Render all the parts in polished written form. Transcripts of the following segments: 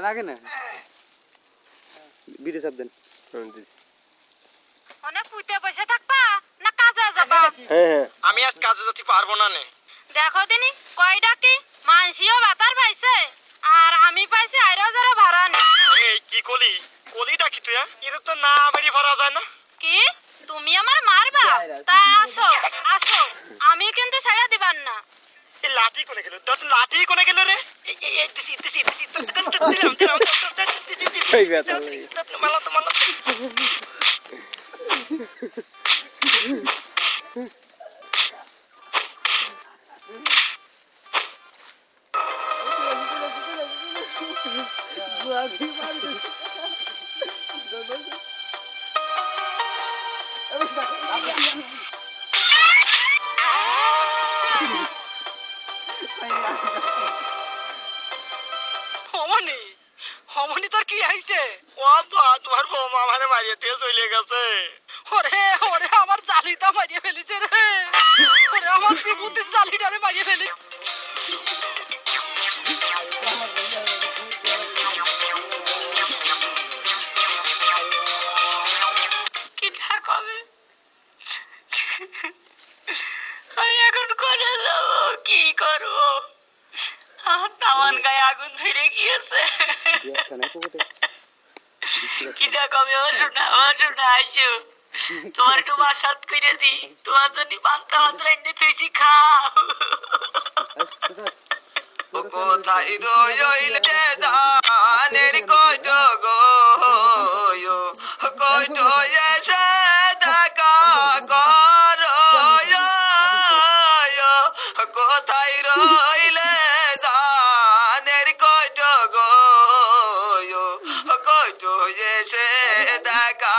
লাগে না বিড়ি চাপ দেন অনেক পুইতে বসে থাকবা না কাজে যাবা? হ্যাঁ আমি আজ কাজে যেতে পারবো না নে। দেখো দিনি কয়টা কি মানসিও বাতার পাইছে আর আমি পাইছি 8000 ভাড়া নে। এই কি কলি কলিটা কি তুই? এটা তো না আমারই ভরা যায় না। কি তুমি আমার মারবা? তা আসো আসো, আমি কিন্তু ছেড়ে দিবান না। এই লাঠি কোনে গেল? দশ লাঠি কোনে গেল রে? এই দিছি দিলাম এই ব্যথা লাগে মালা তো মালা হমনি হমনি তোর কি হইছে? ও বা তোমার বৌমা আমারে মারিয়ে দিয়ে চলে গেছে। ওরে ওরে আমার জালিটা মারিয়ে ফেলেছে রে। ওরে আমার সিবুতি জালিটারে মারিয়ে ফেলেছে। কি ঠাকবে? আমি এখন কোথায় যাব? কি করব? আমার তামান গায়ে আগুন ধরে গিয়েছে। কিটা কবে ও শোনা আইসো, তোমার একটু বাসাত করে দি, তোমার জন্য পান্তা ভাত রাইন্দে তুইছি খাও। কোথায় রইলে ধানের কইট গো কইট এসে দেখা কর কোথায় রইলে ধানের কইট গো কইট এসে দেখা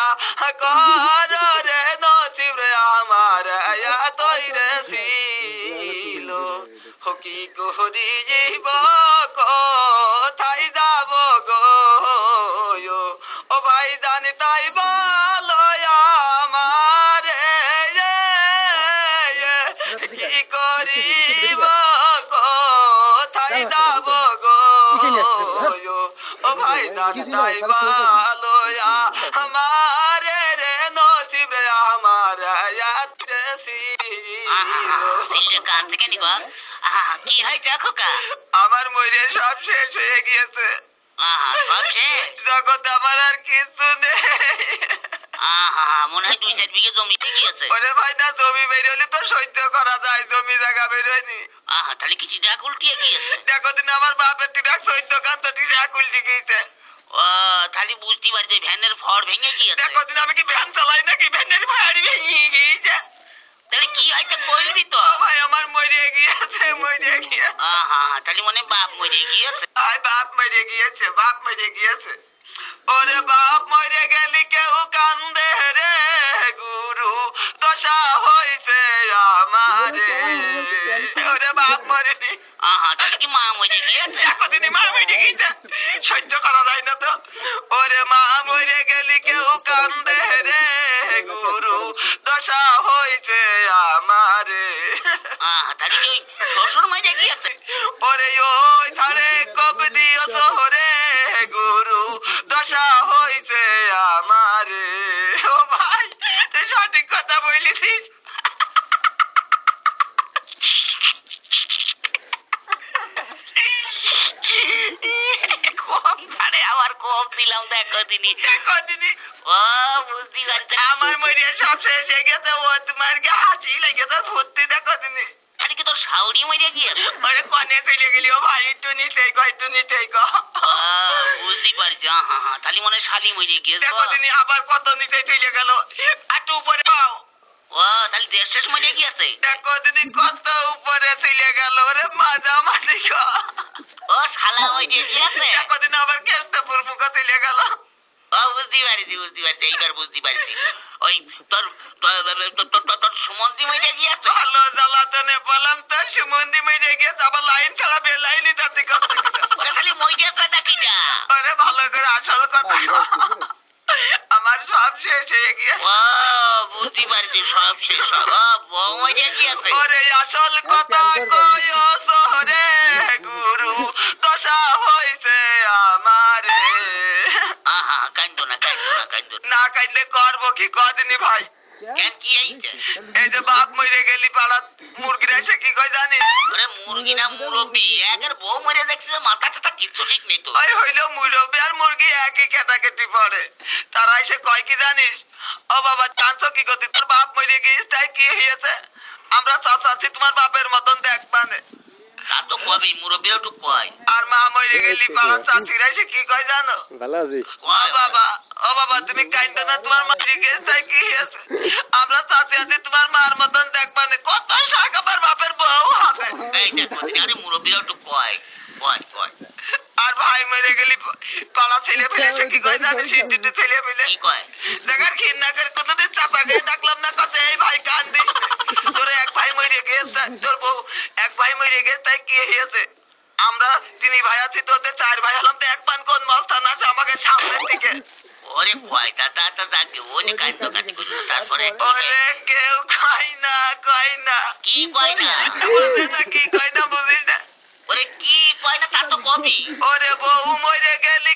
কর রে নসিব রে আমার তৈরে ছিল কি করি জীব কোথায় যাব গো ও ভাই জানি তাই বলো আমারে কি করিব কোথায় যাব গো ও ভাই জানি তাই বলো আমারে রে নসিব রে আমার কি হয় দেখো কা? আমার মরে সব শেষ হয়ে গিয়েছে। জগৎ আমার আর কিছু নেই। মনে হয় 2-4 বিঘে জমিতে গিয়েছে। ওরে ভাই না জমি বেরোলে তো সহ্য করা যায়, জমি জায়গা বেরোয়নি। তাহলে কিছু ডাক উল্টিয়ে গিয়েছে। দেখো দিন আমার বাপের টিরাক সহ্য কান্ত টিরাক উল্টে গিয়েছে। ও তাহলে বুঝতে পারছি ভ্যানের ফড় ভেঙে গিয়েছে। দেখো দিন আমি কি ভ্যান চালাই নাকি ভ্যানের ফাড়ি ভেঙে গিয়েছে। তাহলে কি হয়তো বলবি তো? ভাই আমার মরে গিয়েছে মরে গিয়েছে। তাহলে মনে বাপ মরে গিয়েছে। বাপ মরে গিয়েছে বাপ মরে গিয়েছে। ওরে বাপ মরে গেলি কেউ কান্দে রে গুরু দশা হইছে আমারে। ওরে বাপ মরেনি। তাহলে কি মা মরে গিয়েছে? এতদিন মা মরে গিয়েছে, সহ্য করা যায় না তো। ওরে মা মরে গেলি কেউ কান্দে রে গুরু দশা হইছে আমারে। তাহলে কি ওই শ্বশুর মরে গিয়েছে? ওরে ওই ছাড়ে কব দিও শহরে গুরু দশা হইছে আমারে। ও ভাই তুই সঠিক কথা বলিস। কম ছাড়ে আবার কম দিলাম দেখো দিনই। ও বুঝতে পারছি। আমার মরিয়া সব শেষ হয়ে গেছে। ও তোমার কি হাসি লেগে তোর ফুর্তি দেখো দিনি। তাহলে কি তোর শাউরি মরে গিয়েছে? ওরে কনে চলে গেলি। ও ভাই একটু নিচেই গো একটু নিচেই গো। বুঝতে পারছি। তাহলে মনে শালি মরে গিয়েছে। দেখো দিনি আবার কত নিচে চলে গেল। একটু উপরে পাও। ও তাহলে দেশ শেষ মরে গিয়েছে। দেখো দিনি কত উপরে চলে গেল। ওরে মাজা মাঝি গো। ও শালা মরে গিয়েছে। দেখো দিনি আবার কেসটা পুরপুকা চলে গেল। ও বুঝতে পারছি এইবার বুঝতে পারছি। ওই তোর সুমন্তি মরে গিয়েছে। ভালো জ্বালাতনে বললাম তো সুমন্দি মরে গিয়েছে। আবার লাইন ছাড়া বেলাইনি তাতে ওরা খালি মরে কথা কিটা। ওরে ভালো করে আসল কথা। আমার সব শেষ হয়ে গিয়েছে। ও বুঝতে পারছি সব শেষ। বউ মরে গিয়েছে। ওরে আসল কথা কয় শহরে গুরু দশা হইছে আমার। না কাইলে করবো কি কদিনই ভাই কেন কি হইছে? এই যে বাপ মরে গেলি পাড়া মুরগিরা এসে কি কয় জানিস ওরে মুরগি না মুরব্বি, একের বউ মরে দেখছি যে মাথা টাথা কিচ্ছু ঠিক নেই তো। ওই হইলো মুরব্বি আর মুরগি একই কেটাকেটি পড়ে তারা এসে কয় কি জানিস ও বাবা জানছো কি গতি তোর বাপ মরে গিয়েছে তাই কি হয়েছে আমরা চাচ্ছি তোমার বাপের মতন দেখবানে তা তো কবেই মুরব্বি একটু কয়। আর মা মরে গেলি পাড়া চাচিরা এসে কি কয় জানো ভালো আছিস? ও বাবা তুমি কাইন্দো না তোমার মা মরে গিয়েছে তাই কি হয়েছে আমরা চাচি আছি তোমার মার মতন দেখবানে কত শাক আমার বাপের বউ হবে এই দেখো আরে মুরব্বি একটু কয় কয় কয় আর ভাই মরে গেলি পাড়া ছেলে ফেলে সে কি কয় জানিস ইন্টিতে ছেলে ফেলে কি কয়? দেখার ঘৃণা করে কোনদিন চাচাকে ডাকলাম না কত এই ভাই কান দিস তোর এক ভাই মরে গিয়েছে তোর বউ এক ভাই মরে গেছে তাই কি হয়েছে আমরা তিনি ভাই আছি তোদের চার ভাই হলাম তো এক পান কোন মস্তান আছে আমাকে সামনের দিকে ওরে কয় তা যাকে ওনে কাইন্দ কাটি করলো তারপরে ওরে কেউ কয় না কি কয় না? বুঝলি না কি কয় না বুঝিস না ওরে কি কয় না তা তো কবি। ওরে বউ মরে গেলি